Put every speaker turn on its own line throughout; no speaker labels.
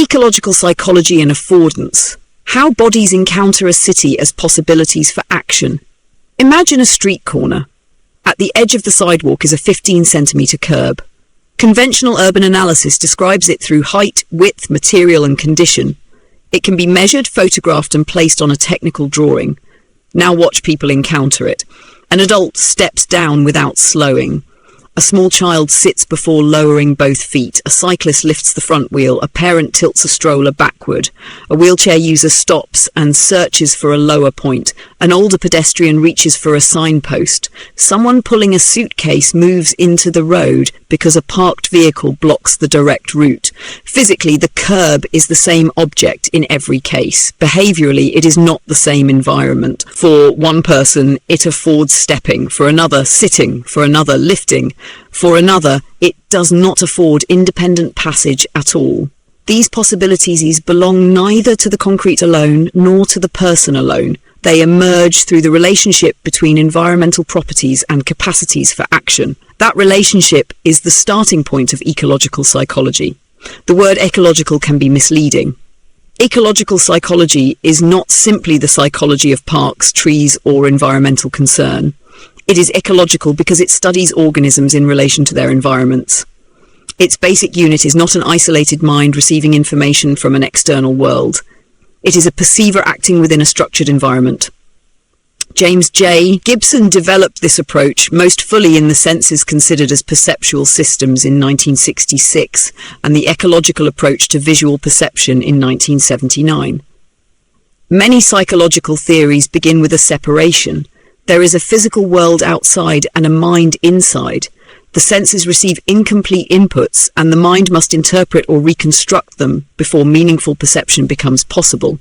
Ecological psychology and affordance. How bodies encounter a city as possibilities for action. Imagine a street corner. At the edge of the sidewalk is a 15-centimetre curb. Conventional urban analysis describes it through height, width, material and condition. It can be measured, photographed and placed on a technical drawing. Now watch people encounter it. An adult steps down without slowing. A small child sits before lowering both feet. A cyclist lifts the front wheel. A parent tilts a stroller backward. A wheelchair user stops and searches for a lower point. An older pedestrian reaches for a signpost. Someone pulling a suitcase moves into the road because a parked vehicle blocks the direct route. Physically, the curb is the same object in every case. Behaviourally, it is not the same environment. For one person, it affords stepping. For another, sitting. For another, lifting. For another, it does not afford independent passage at all. These possibilities belong neither to the concrete alone nor to the person alone. They emerge through the relationship between environmental properties and capacities for action. That relationship is the starting point of ecological psychology. The word ecological can be misleading. Ecological psychology is not simply the psychology of parks, trees, or environmental concern. It is ecological because it studies organisms in relation to their environments. Its basic unit is not an isolated mind receiving information from an external world. It is a perceiver acting within a structured environment. James J. Gibson developed this approach most fully in The Senses Considered as Perceptual Systems in 1966 and the ecological approach to visual perception in 1979. Many psychological theories begin with a separation. There is a physical world outside and a mind inside. The senses receive incomplete inputs and the mind must interpret or reconstruct them before meaningful perception becomes possible.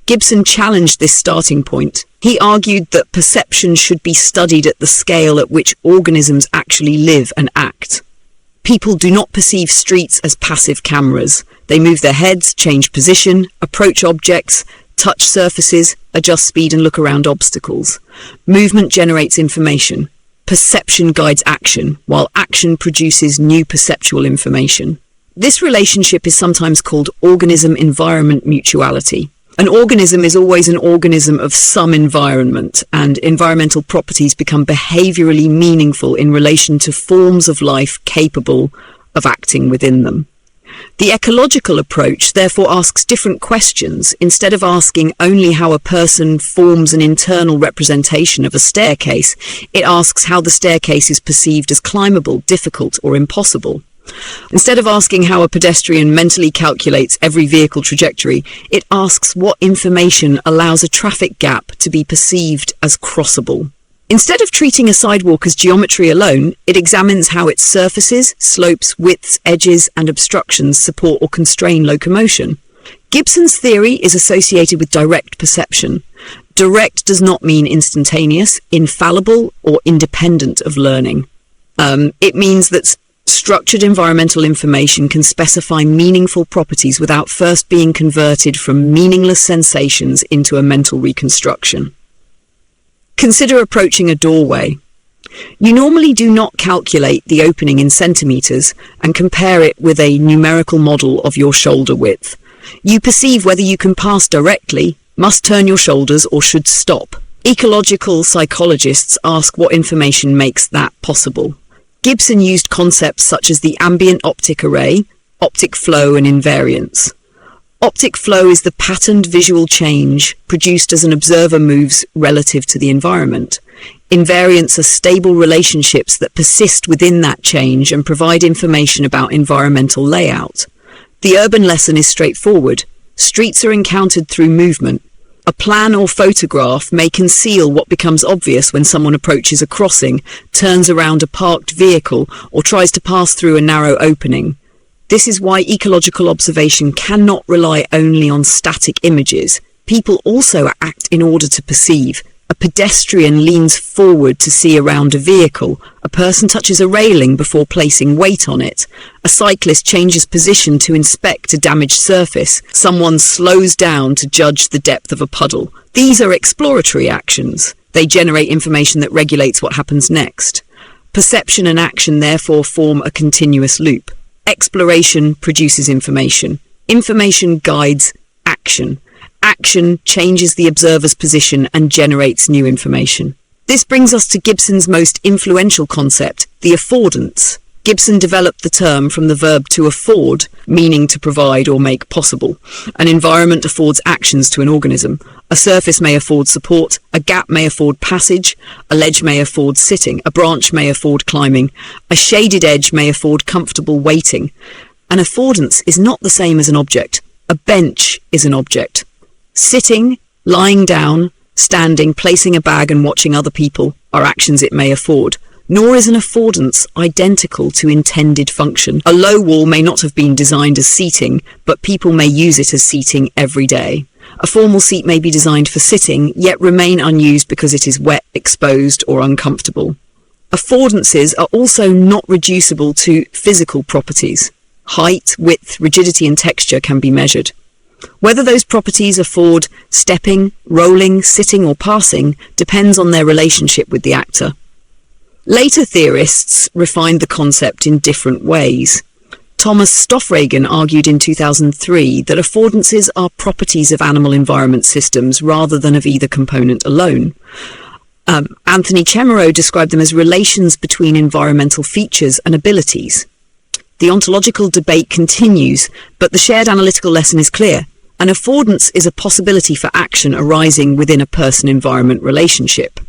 Gibson challenged this starting point. He argued that perception should be studied at the scale at which organisms actually live and act. People do not perceive streets as passive cameras. They move their heads, change position, approach objects, touch surfaces, adjust speed and look around obstacles. Movement generates information. Perception guides action, while action produces new perceptual information. This relationship is sometimes called organism-environment mutuality. An organism is always an organism of some environment, and environmental properties become behaviourally meaningful in relation to forms of life capable of acting within them. The ecological approach therefore asks different questions. Instead of asking only how a person forms an internal representation of a staircase, it asks how the staircase is perceived as climbable, difficult, or impossible. Instead of asking how a pedestrian mentally calculates every vehicle trajectory, it asks what information allows a traffic gap to be perceived as crossable. Instead of treating a sidewalk as geometry alone, it examines how its surfaces, slopes, widths, edges, and obstructions support or constrain locomotion. Gibson's theory is associated with direct perception. Direct does not mean instantaneous, infallible, or independent of learning. It means that structured environmental information can specify meaningful properties without first being converted from meaningless sensations into a mental reconstruction. Consider approaching a doorway. You normally do not calculate the opening in centimetres and compare it with a numerical model of your shoulder width. You perceive whether you can pass directly, must turn your shoulders, or should stop. Ecological psychologists ask what information makes that possible. Gibson used concepts such as the ambient optic array, optic flow, and invariance. Optic flow is the patterned visual change produced as an observer moves relative to the environment. Invariants are stable relationships that persist within that change and provide information about environmental layout. The urban lesson is straightforward. Streets are encountered through movement. A plan or photograph may conceal what becomes obvious when someone approaches a crossing, turns around a parked vehicle, or tries to pass through a narrow opening. This is why ecological observation cannot rely only on static images. People also act in order to perceive. A pedestrian leans forward to see around a vehicle. A person touches a railing before placing weight on it. A cyclist changes position to inspect a damaged surface. Someone slows down to judge the depth of a puddle. These are exploratory actions. They generate information that regulates what happens next. Perception and action therefore form a continuous loop. Exploration produces information. Information guides action. Action changes the observer's position and generates new information. This brings us to Gibson's most influential concept, the affordance. Gibson developed the term from the verb to afford, meaning to provide or make possible. An environment affords actions to an organism. A surface may afford support, a gap may afford passage, a ledge may afford sitting, a branch may afford climbing, a shaded edge may afford comfortable waiting. An affordance is not the same as an object. A bench is an object. Sitting, lying down, standing, placing a bag and watching other people are actions it may afford. Nor is an affordance identical to intended function. A low wall may not have been designed as seating, but people may use it as seating every day. A formal seat may be designed for sitting, yet remain unused because it is wet, exposed, or uncomfortable. Affordances are also not reducible to physical properties. Height, width, rigidity, and texture can be measured. Whether those properties afford stepping, rolling, sitting, or passing depends on their relationship with the actor. Later theorists refined the concept in different ways. Thomas Stoffregen argued in 2003 that affordances are properties of animal environment systems rather than of either component alone. Anthony Chemerow described them as relations between environmental features and abilities. The ontological debate continues, but the shared analytical lesson is clear. An affordance is a possibility for action arising within a person-environment relationship.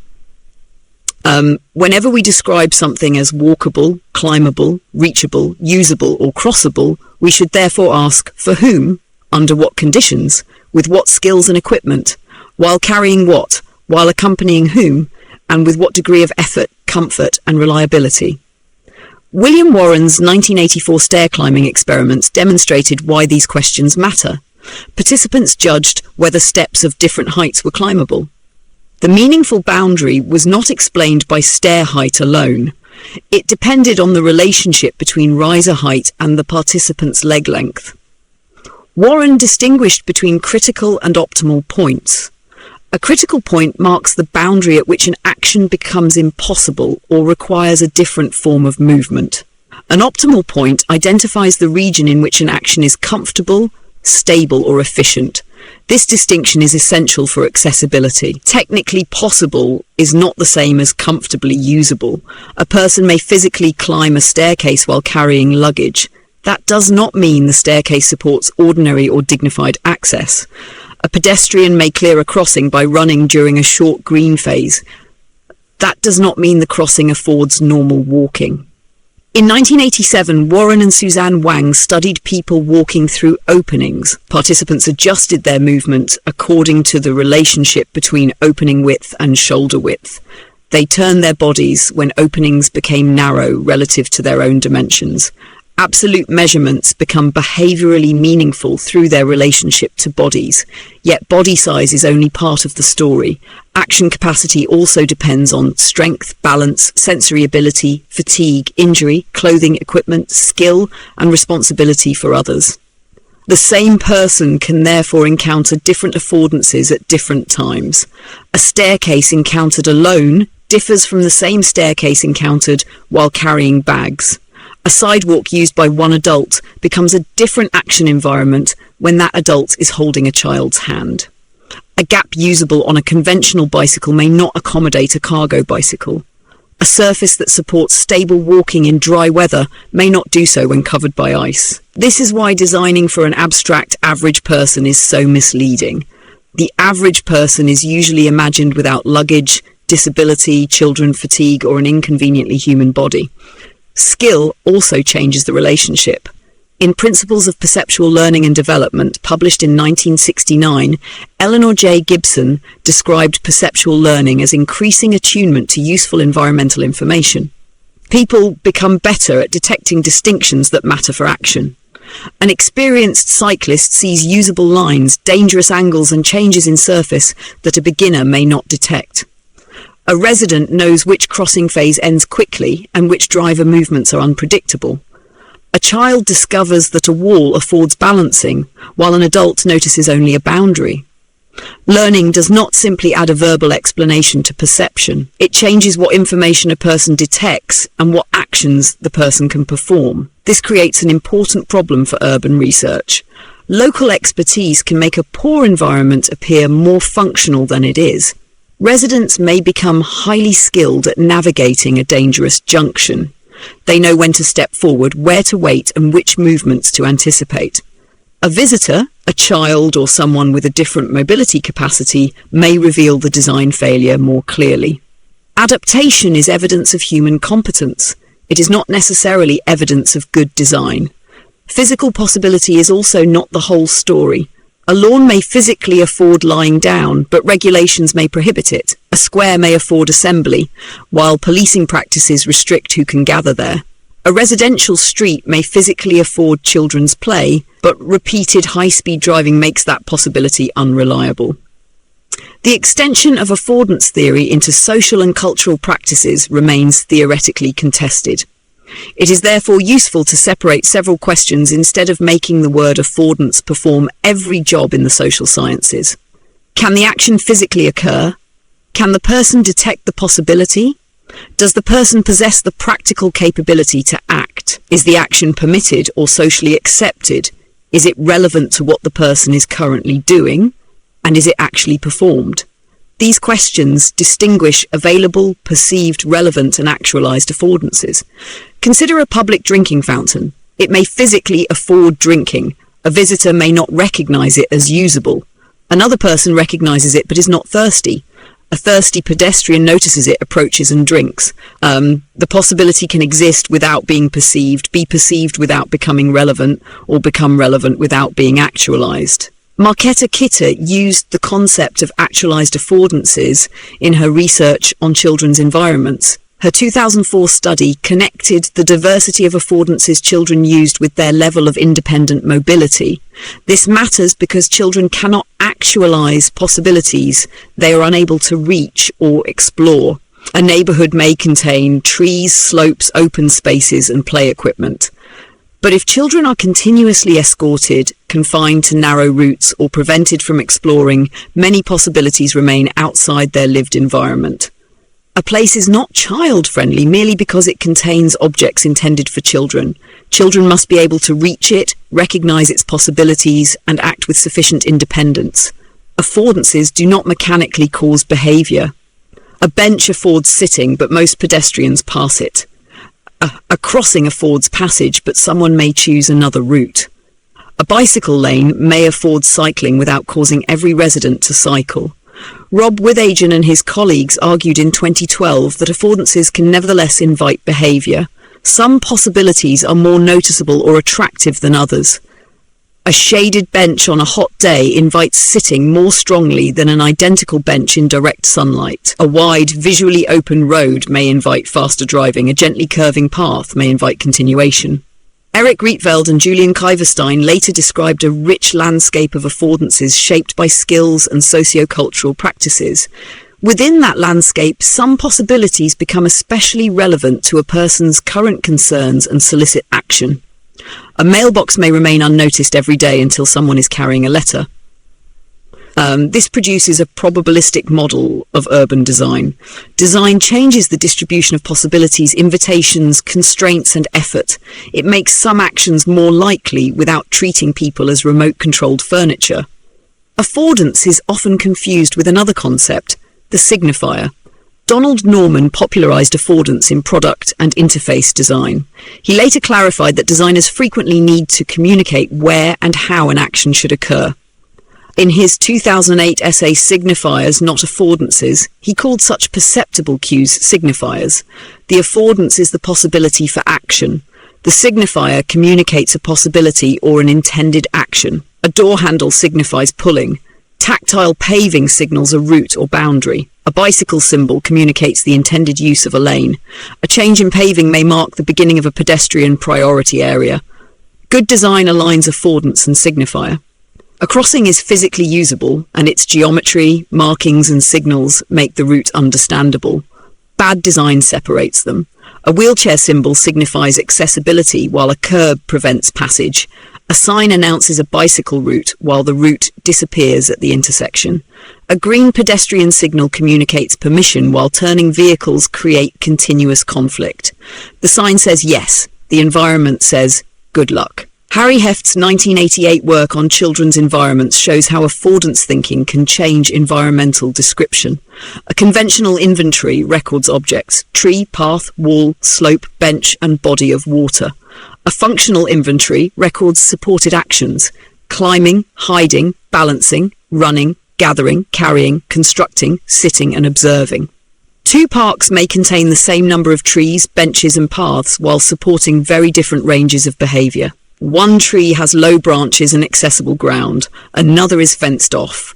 Whenever we describe something as walkable, climbable, reachable, usable, or crossable, we should therefore ask for whom, under what conditions, with what skills and equipment, while carrying what, while accompanying whom, and with what degree of effort, comfort, and reliability. William Warren's 1984 stair climbing experiments demonstrated why these questions matter. Participants judged whether steps of different heights were climbable. The meaningful boundary was not explained by stair height alone. It depended on the relationship between riser height and the participant's leg length. Warren distinguished between critical and optimal points. A critical point marks the boundary at which an action becomes impossible or requires a different form of movement. An optimal point identifies the region in which an action is comfortable, stable, or efficient. This distinction is essential for accessibility. Technically possible is not the same as comfortably usable. A person may physically climb a staircase while carrying luggage. That does not mean the staircase supports ordinary or dignified access. A pedestrian may clear a crossing by running during a short green phase. That does not mean the crossing affords normal walking. In 1987, Warren and Suzanne Wang studied people walking through openings. Participants adjusted their movement according to the relationship between opening width and shoulder width. They turned their bodies when openings became narrow relative to their own dimensions. Absolute measurements become behaviourally meaningful through their relationship to bodies, yet body size is only part of the story. Action capacity also depends on strength, balance, sensory ability, fatigue, injury, clothing, equipment, skill, and responsibility for others. The same person can therefore encounter different affordances at different times. A staircase encountered alone differs from the same staircase encountered while carrying bags. A sidewalk used by one adult becomes a different action environment when that adult is holding a child's hand. A gap usable on a conventional bicycle may not accommodate a cargo bicycle. A surface that supports stable walking in dry weather may not do so when covered by ice. This is why designing for an abstract average person is so misleading. The average person is usually imagined without luggage, disability, children, fatigue, or an inconveniently human body. Skill also changes the relationship. In Principles of Perceptual Learning and Development, published in 1969, Eleanor J. Gibson described perceptual learning as increasing attunement to useful environmental information. People become better at detecting distinctions that matter for action. An experienced cyclist sees usable lines, dangerous angles, and changes in surface that a beginner may not detect. A resident knows which crossing phase ends quickly and which driver movements are unpredictable. A child discovers that a wall affords balancing, while an adult notices only a boundary. Learning does not simply add a verbal explanation to perception. It changes what information a person detects and what actions the person can perform. This creates an important problem for urban research. Local expertise can make a poor environment appear more functional than it is. Residents may become highly skilled at navigating a dangerous junction. They know when to step forward, where to wait, and which movements to anticipate. A visitor, a child, or someone with a different mobility capacity may reveal the design failure more clearly. Adaptation is evidence of human competence. It is not necessarily evidence of good design. Physical possibility is also not the whole story. A lawn may physically afford lying down, but regulations may prohibit it. A square may afford assembly, while policing practices restrict who can gather there. A residential street may physically afford children's play, but repeated high-speed driving makes that possibility unreliable. The extension of affordance theory into social and cultural practices remains theoretically contested. It is therefore useful to separate several questions instead of making the word affordance perform every job in the social sciences. Can the action physically occur? Can the person detect the possibility? Does the person possess the practical capability to act? Is the action permitted or socially accepted? Is it relevant to what the person is currently doing? And is it actually performed? These questions distinguish available, perceived, relevant, and actualized affordances. Consider a public drinking fountain. It may physically afford drinking. A visitor may not recognize it as usable. Another person recognizes it but is not thirsty. A thirsty pedestrian notices it, approaches, and drinks. The possibility can exist without being perceived, be perceived without becoming relevant, or become relevant without being actualized. Marketa Kitter used the concept of actualized affordances in her research on children's environments. Her 2004 study connected the diversity of affordances children used with their level of independent mobility. This matters because children cannot actualize possibilities they are unable to reach or explore. A neighborhood may contain trees, slopes, open spaces, and play equipment. But if children are continuously escorted, confined to narrow routes, or prevented from exploring, many possibilities remain outside their lived environment. A place is not child-friendly merely because it contains objects intended for children. Children must be able to reach it, recognize its possibilities, and act with sufficient independence. Affordances do not mechanically cause behavior. A bench affords sitting, but most pedestrians pass it. A crossing affords passage, but someone may choose another route. A bicycle lane may afford cycling without causing every resident to cycle. Rob Withagen and his colleagues argued in 2012 that affordances can nevertheless invite behaviour. Some possibilities are more noticeable or attractive than others. A shaded bench on a hot day invites sitting more strongly than an identical bench in direct sunlight. A wide, visually open road may invite faster driving. A gently curving path may invite continuation. Eric Rietveld and Julian Kuyverstein later described a rich landscape of affordances shaped by skills and socio-cultural practices. Within that landscape, some possibilities become especially relevant to a person's current concerns and solicit action. A mailbox may remain unnoticed every day until someone is carrying a letter. This produces a probabilistic model of urban design. Design changes the distribution of possibilities, invitations, constraints, and effort. It makes some actions more likely without treating people as remote-controlled furniture. Affordance is often confused with another concept, the signifier. Donald Norman popularized affordance in product and interface design. He later clarified that designers frequently need to communicate where and how an action should occur. In his 2008 essay Signifiers, Not Affordances, he called such perceptible cues signifiers. The affordance is the possibility for action. The signifier communicates a possibility or an intended action. A door handle signifies pulling. Tactile paving signals a route or boundary. A bicycle symbol communicates the intended use of a lane. A change in paving may mark the beginning of a pedestrian priority area. Good design aligns affordance and signifier. A crossing is physically usable, and its geometry, markings, and signals make the route understandable. Bad design separates them. A wheelchair symbol signifies accessibility, while a curb prevents passage. A sign announces a bicycle route, while the route disappears at the intersection. A green pedestrian signal communicates permission, while turning vehicles create continuous conflict. The sign says yes, the environment says good luck. Harry Heft's 1988 work on children's environments shows how affordance thinking can change environmental description. A conventional inventory records objects: tree, path, wall, slope, bench, and body of water. A functional inventory records supported actions: climbing, hiding, balancing, running, gathering, carrying, constructing, sitting, and observing. Two parks may contain the same number of trees, benches, and paths while supporting very different ranges of behaviour. One tree has low branches and accessible ground, another is fenced off.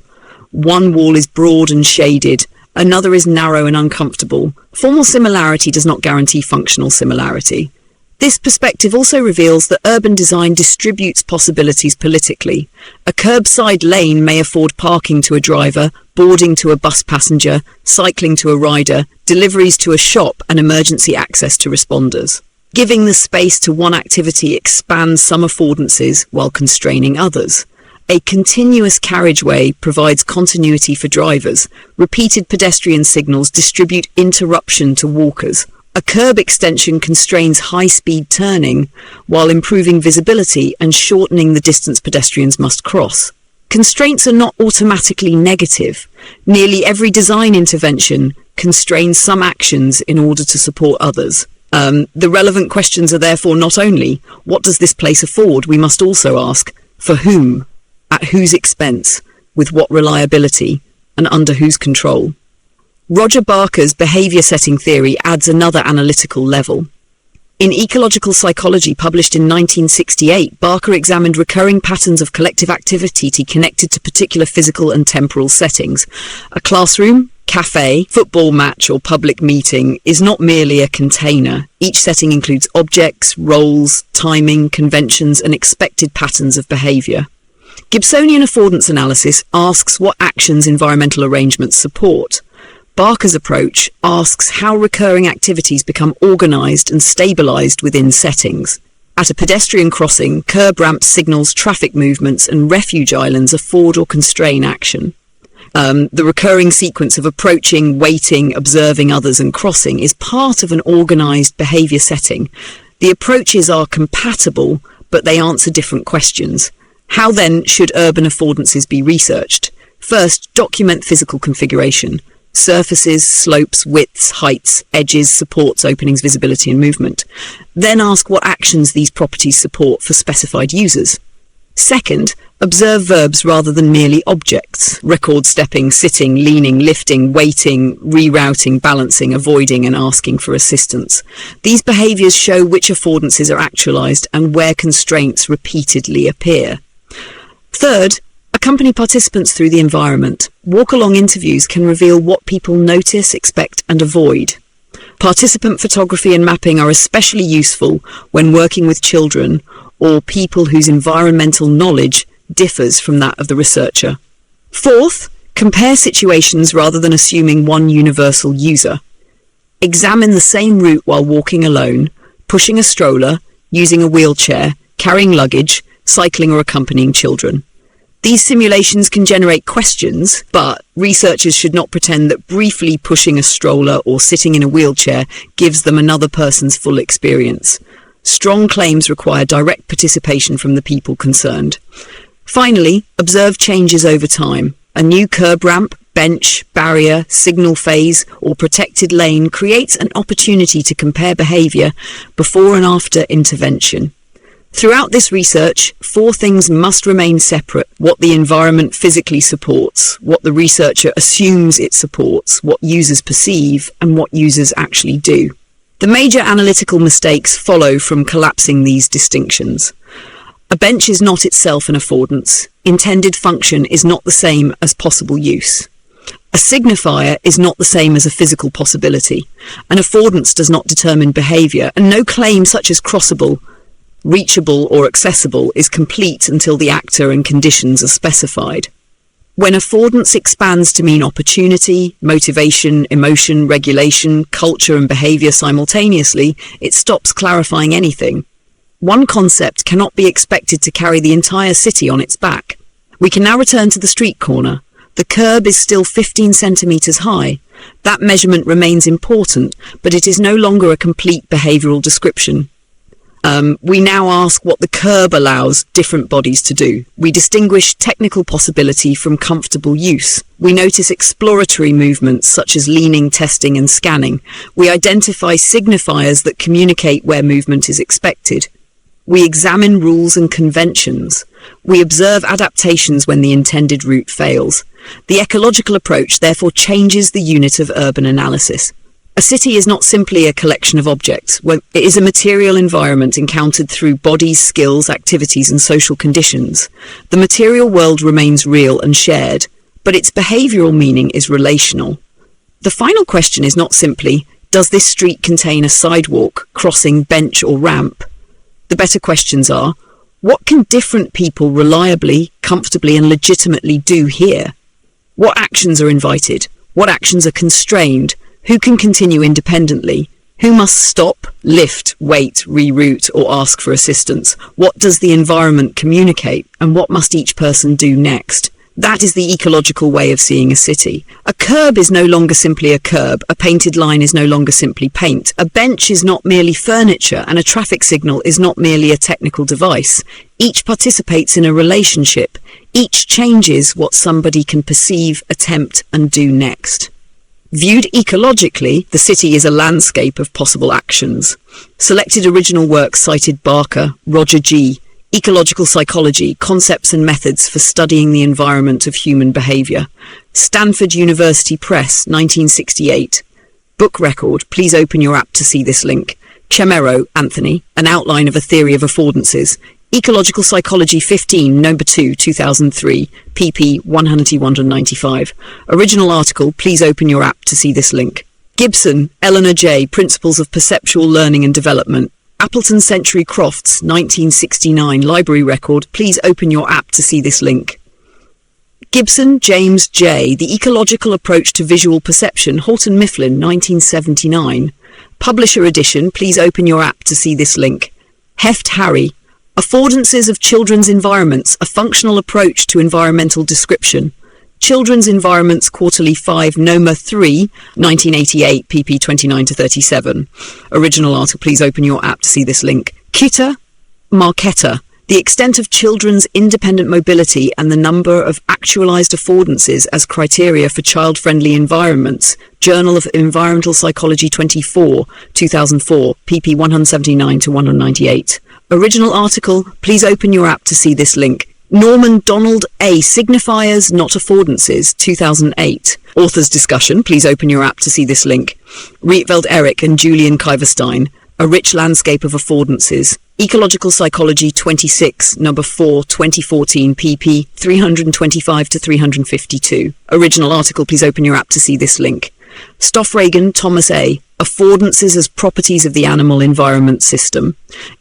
One wall is broad and shaded, another is narrow and uncomfortable. Formal similarity does not guarantee functional similarity. This perspective also reveals that urban design distributes possibilities politically. A curbside lane may afford parking to a driver, boarding to a bus passenger, cycling to a rider, deliveries to a shop, and emergency access to responders. Giving the space to one activity expands some affordances while constraining others. A continuous carriageway provides continuity for drivers. Repeated pedestrian signals distribute interruption to walkers. A curb extension constrains high-speed turning while improving visibility and shortening the distance pedestrians must cross. Constraints are not automatically negative. Nearly every design intervention constrains some actions in order to support others. The relevant questions are therefore not only, what does this place afford? We must also ask, for whom, at whose expense, with what reliability, and under whose control. Roger Barker's behaviour setting theory adds another analytical level. In Ecological Psychology, published in 1968, Barker examined recurring patterns of collective activity connected to particular physical and temporal settings. A classroom, cafe, football match, or public meeting is not merely a container. Each setting includes objects, roles, timing, conventions, and expected patterns of behaviour. Gibsonian affordance analysis asks what actions environmental arrangements support. Barker's approach asks how recurring activities become organised and stabilised within settings. At a pedestrian crossing, curb ramps, signals, traffic movements, and refuge islands afford or constrain action. The recurring sequence of approaching, waiting, observing others, and crossing is part of an organised behaviour setting. The approaches are compatible, but they answer different questions. How then should urban affordances be researched? First, document physical configuration. Surfaces, slopes, widths, heights, edges, supports, openings, visibility, and movement. Then ask what actions these properties support for specified users. Second, observe verbs rather than merely objects. Record stepping, sitting, leaning, lifting, waiting, rerouting, balancing, avoiding, and asking for assistance. These behaviours show which affordances are actualised and where constraints repeatedly appear. Third, accompany participants through the environment. Walk-along interviews can reveal what people notice, expect, and avoid. Participant photography and mapping are especially useful when working with children or people whose environmental knowledge differs from that of the researcher. Fourth, compare situations rather than assuming one universal user. Examine the same route while walking alone, pushing a stroller, using a wheelchair, carrying luggage, cycling, or accompanying children. These simulations can generate questions, but researchers should not pretend that briefly pushing a stroller or sitting in a wheelchair gives them another person's full experience. Strong claims require direct participation from the people concerned. Finally, observe changes over time. A new curb ramp, bench, barrier, signal phase, or protected lane creates an opportunity to compare behaviour before and after intervention. Throughout this research, four things must remain separate: what the environment physically supports, what the researcher assumes it supports, what users perceive, and what users actually do. The major analytical mistakes follow from collapsing these distinctions. A bench is not itself an affordance. Intended function is not the same as possible use. A signifier is not the same as a physical possibility. An affordance does not determine behaviour, and no claim such as crossable, reachable, or accessible is complete until the actor and conditions are specified. When affordance expands to mean opportunity, motivation, emotion, regulation, culture, and behaviour simultaneously, it stops clarifying anything. One concept cannot be expected to carry the entire city on its back. We can now return to the street corner. The curb is still 15 centimetres high. That measurement remains important, but it is no longer a complete behavioural description. We now ask what the curb allows different bodies to do. We distinguish technical possibility from comfortable use. We notice exploratory movements such as leaning, testing and scanning. We identify signifiers that communicate where movement is expected. We examine rules and conventions. We observe adaptations when the intended route fails. The ecological approach therefore changes the unit of urban analysis. A city is not simply a collection of objects. It is a material environment encountered through bodies, skills, activities and social conditions. The material world remains real and shared, but its behavioural meaning is relational. The final question is not simply, does this street contain a sidewalk, crossing, bench or ramp? The better questions are, what can different people reliably, comfortably and legitimately do here? What actions are invited? What actions are constrained? Who can continue independently? Who must stop, lift, wait, reroute or ask for assistance? What does the environment communicate? And what must each person do next? That is the ecological way of seeing a city. A curb is no longer simply a curb. A painted line is no longer simply paint. A bench is not merely furniture, and a traffic signal is not merely a technical device. Each participates in a relationship. Each changes what somebody can perceive, attempt and do next. Viewed ecologically, the city is a landscape of possible actions. Selected original works cited Barker, Roger G., Ecological Psychology, Concepts and Methods for Studying the Environment of Human Behaviour. Stanford University Press, 1968. Book record, please open your app to see this link. Chemero, Anthony, An Outline of a Theory of Affordances. Ecological Psychology 15, Number 2, 2003, pp. 100-195. Original article, please open your app to see this link. Gibson, Eleanor J., Principles of Perceptual Learning and Development. Appleton Century Crofts, 1969, library record, please open your app to see this link. Gibson, James J., The Ecological Approach to Visual Perception, Houghton Mifflin, 1979. Publisher edition, please open your app to see this link. Heft, Harry, Affordances of Children's Environments, A Functional Approach to Environmental Description. Children's Environments Quarterly 5, Noma 3, 1988, pp. 29-37. Original article, please open your app to see this link. Kita, Marketa, The Extent of Children's Independent Mobility and the Number of Actualized Affordances as Criteria for Child-Friendly Environments. Journal of Environmental Psychology 24, 2004, pp. 179-198. Original article, please open your app to see this link. Norman Donald A. Signifiers, Not Affordances, 2008. Authors discussion, please open your app to see this link. Rietveld Eric and Julian Kuyverstein, A Rich Landscape of Affordances. Ecological Psychology 26, number 4, 2014, pp. 325-352. Original article, please open your app to see this link. Stoffregen, Thomas A. Affordances as Properties of the Animal Environment System.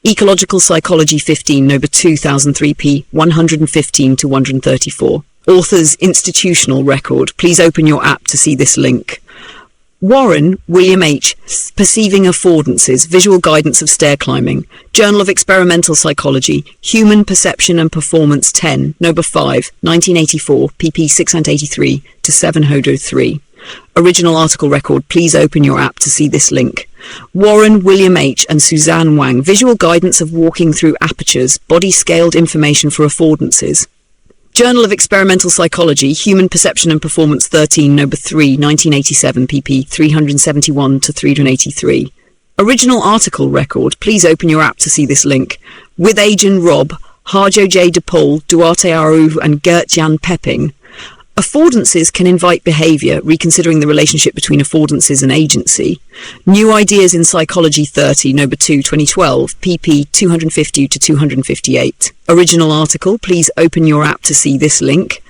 Ecological Psychology 15, number 2003, p. 115-134. Author's institutional record. Please open your app to see this link. Warren, William H. Perceiving Affordances, Visual Guidance of Stair Climbing. Journal of Experimental Psychology, Human Perception and Performance 10, number 5, 1984, pp. 683-703. Original article record, please open your app to see this link. Warren, William H. and Suzanne Wang, Visual Guidance of Walking Through Apertures, Body-Scaled Information for Affordances. Journal of Experimental Psychology, Human Perception and Performance 13, number 3, 1987, pp. 371-383. Original article record, please open your app to see this link. With Agent Rob, Harjo J. DePaul, Duarte Aru and Gert-Jan Pepping. Affordances can invite behaviour, reconsidering the relationship between affordances and agency. New Ideas in Psychology 30, number 2, 2012, pp. 250-258. Original article, please open your app to see this link.